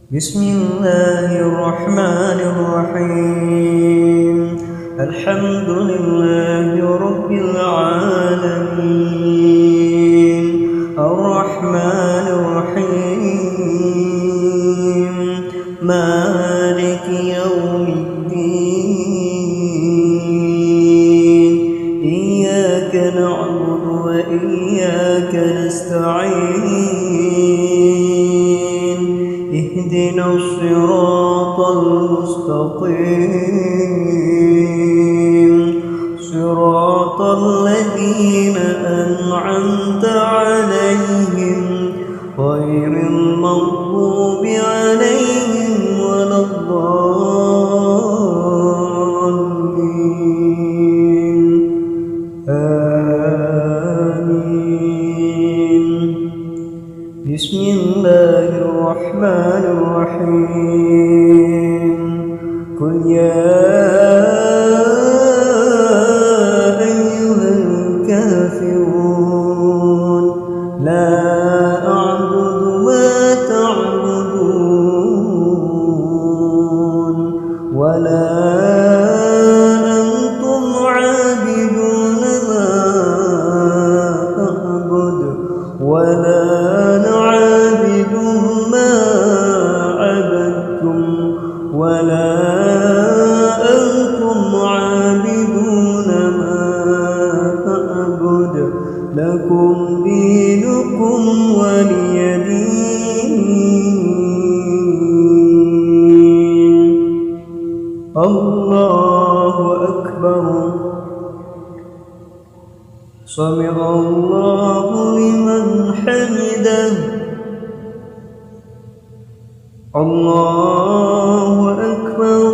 بسم الله الرحمن الرحيم. الحمد لله رب العالمين الرحمن الرحيم مالك يوم الدين إياك نعبد وإياك نستعين اهدنا الصراط المستقيم صراط الذين أنعمت عليهم غير المغضوب عليهم ولا الضالين آمين. بسم الله الرحمن الرحيم. قل يا أيها الكافرون لا أعبد ما تعبدون ولا أنتم عابدون ما أعبد ولا نعبد ما عبدتم ولا أنتم عابدون ما أعبد لكم دينكم ولي دين. الله أكبر. سمع الله لمن حمده. الله أكبر.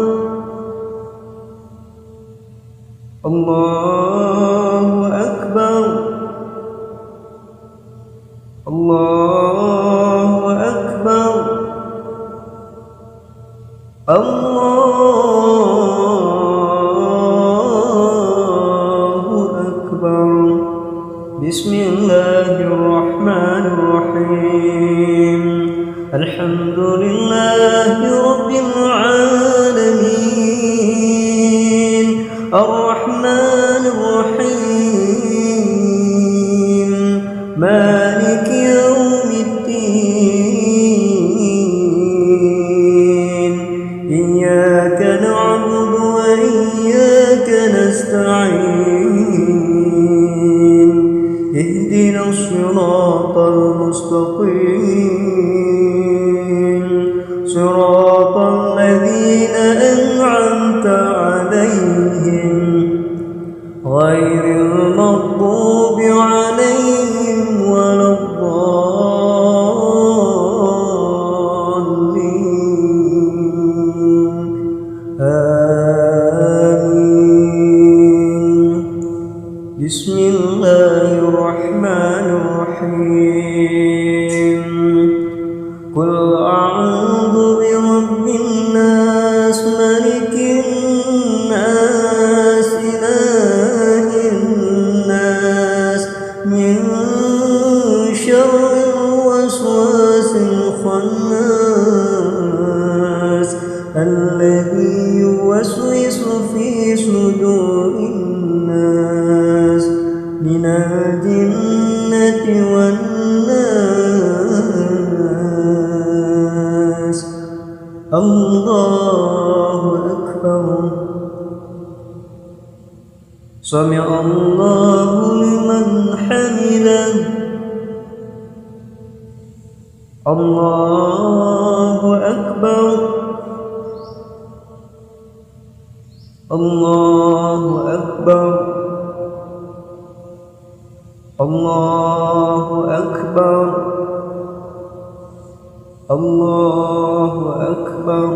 الله أكبر. الله أكبر. الله أكبر. بسم الله الرحمن الرحيم. الحمد لله رب العالمين الرحمن الرحيم مالك يوم الدين إياك نعبد وإياك نستعين اهدنا الصراط المستقيم صراط الذين أنعمت عليهم غير المغضوب عليهم ولا الضالين آمين. بسم الله الرحمن الرحيم. قل أعوذ برب الناس ملك الناس إله الناس من شر الوسواس الخناس الذي يوسوس في صدور الناس من الجنة والناس. الله أكبر. سمع الله لمن حمده. الله أكبر. الله أكبر. الله أكبر. الله أكبر.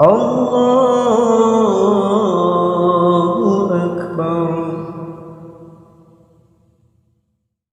الله